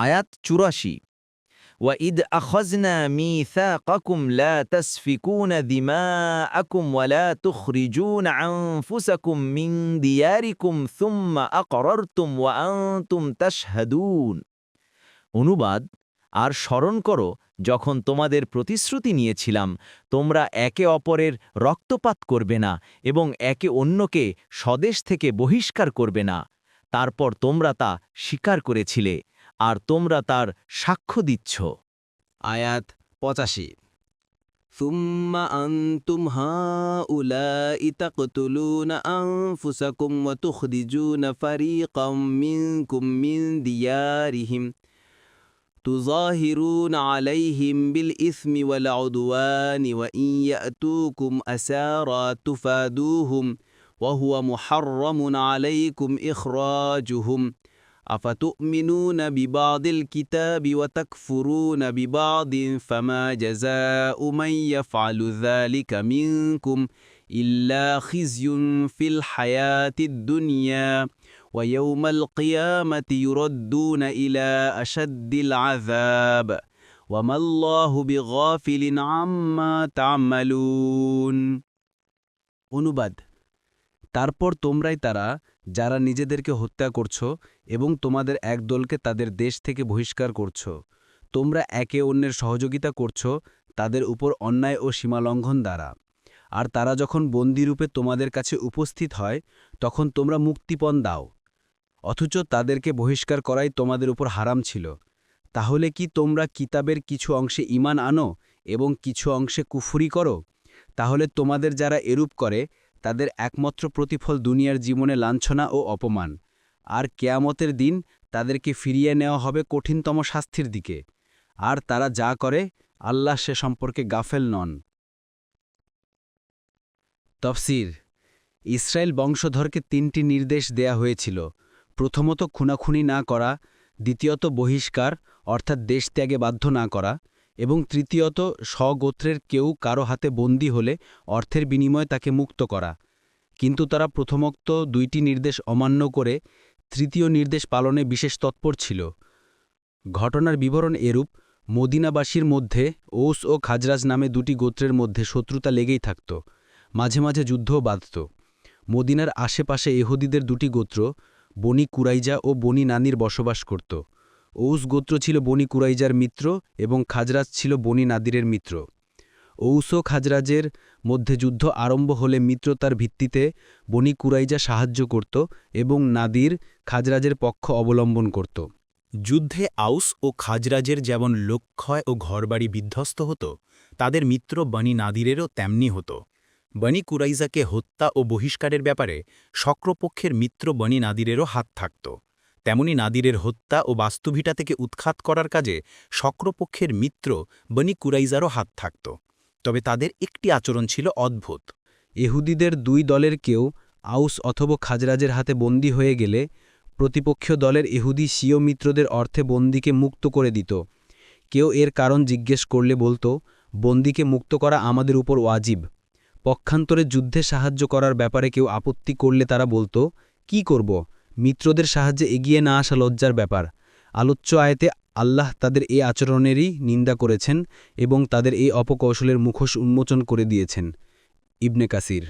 আয়াত ৮৪। وَإِذْ أَخَذْنَا مِيثَاقَكُمْ لَا تَسْفِكُونَ دِمَاءَكُمْ وَلَا تُخْرِجُونَ أَنفُسَكُمْ مِنْ دِيَارِكُمْ ثُمَّ أَقْرَرْتُمْ وَأَنْتُمْ تَشْهَدُونَ। অনুবাদ: আর স্মরণ করো যখন তোমাদের প্রতিশ্রুতি নিয়েছিলাম, তোমরা একে অপরের রক্তপাত করবে না এবং একে অন্যকে স্বদেশ থেকে বহিষ্কার করবে না। তারপর তোমরা তা স্বীকার করেছিলে, আর তোমরা তার সাক্ষ্য দিচ্ছ। আয়াত ৮৫। ثم أنتم هؤلاء تقتلون أنفسكم وتخرجون فريقا منكم من ديارهم تظاهرون عليهم بالإثم والعدوان وإن يأتوكم أسارى تفادوهم وهو محرم عليكم إخراجهم أفتؤمنون ببعض الكتاب وتكفرون ببعض فما جزاء من يفعل ذلك منكم إلا خزي في الحياة الدنيا ويوم القيامة يردون إلى أشد العذاب وما الله بغافل عما تعملون। অনুবাদ: তারপর তোমরাই তারা যারা নিজেদেরকে হত্যা করছ এবং তোমাদের এক দলকে তাদের দেশ থেকে বহিষ্কার করছ। তোমরা একে অন্যের সহযোগিতা করছ তাদের উপর অন্যায় ও সীমালঙ্ঘন দ্বারা। আর তারা যখন বন্দীরূপে তোমাদের কাছে উপস্থিত হয় তখন তোমরা মুক্তিপণ দাও, অথচ তাদেরকে বহিষ্কার করাই তোমাদের উপর হারাম ছিল। তাহলে কি তোমরা কিতাবের কিছু অংশে ঈমান আনো এবং কিছু অংশে কুফরি করো? তাহলে তোমাদের যারা এরূপ করে তাদের একমাত্র প্রতিফল দুনিয়ার জীবনে লাঞ্ছনা ও অপমান, আর কিয়ামতের দিন তাদেরকে ফিরিয়ে নেওয়া হবে কঠিনতম শাস্তির দিকে। আর তারা যা করে আল্লাহ সে সম্পর্কে গাফেল নন। তফসির: ইসরায়েল বংশধরকে ৩টি নির্দেশ দেয়া হয়েছিল। প্রথমত খুনাখুনি না করা, দ্বিতীয়ত বহিষ্কার অর্থাৎ দেশ ত্যাগে বাধ্য না করা, এবং তৃতীয়ত স্বগোত্রের কেউ কারো হাতে বন্দী হলে অর্থের বিনিময়ে তাকে মুক্ত করা। কিন্তু তারা প্রথমোক্ত ২টি নির্দেশ অমান্য করে তৃতীয় নির্দেশ পালনে বিশেষ তৎপর ছিল। ঘটনার বিবরণ এরূপ: মদিনাবাসীর মধ্যে ঔস ও খাজরাজ নামে ২টি গোত্রের মধ্যে শত্রুতা লেগেই থাকত, মাঝে মাঝে যুদ্ধও বাধত। মদিনার আশেপাশে ইহুদিদের ২টি গোত্র বনি কুরাইজা ও বনি নানির বসবাস করত। ঔস গোত্র ছিল বনি কুরাইজার মিত্র এবং খাজরাজ ছিল বনি নাদিরের মিত্র। ঔস ও খাজরাজের মধ্যে যুদ্ধ আরম্ভ হলে মিত্রতার ভিত্তিতে বনি কুরাইজা সাহায্য করত এবং নাদির খাজরাজের পক্ষ অবলম্বন করত। যুদ্ধে আউস ও খাজরাজের যেমন লোকক্ষয় ও ঘরবাড়ি বিধ্বস্ত হতো, তাদের মিত্র বনি নাদিরেরও তেমনি হতো। বনি কুরাইজাকে হত্যা ও বহিষ্কারের ব্যাপারে শক্রপক্ষের মিত্র বনি নাদিরেরও হাত থাকত। তেমনি নাদিরের হত্যা ও বাস্তুভিটা থেকে উৎখাত করার কাজে শক্রপক্ষের মিত্র বনি কুরাইজারও হাত থাকত। তবে তাদের একটি আচরণ ছিল অদ্ভুত। ইহুদিদের ২ দলের কেউ আউস অথবা খাজরাজের হাতে বন্দী হয়ে গেলে প্রতিপক্ষীয় দলের ইহুদি স্বীয় মিত্রদের অর্থে বন্দীকে মুক্ত করে দিত। কেউ এর কারণ জিজ্ঞেস করলে বলতো, বন্দীকে মুক্ত করা আমাদের উপর ওয়াজিব। পক্ষান্তরে যুদ্ধে সাহায্য করার ব্যাপারে কেউ আপত্তি করলে তারা বলতো, কি করব, মিত্রদের সাহায্যে এগিয়ে না আসা লজ্জার ব্যাপার। আলোচ্য আয়াতে আল্লাহ তাদের এই আচরণেরই নিন্দা করেছেন এবং তাদের এই অপকৌশলের মুখোশ উন্মোচন করে দিয়েছেন। ইবনে কাসির।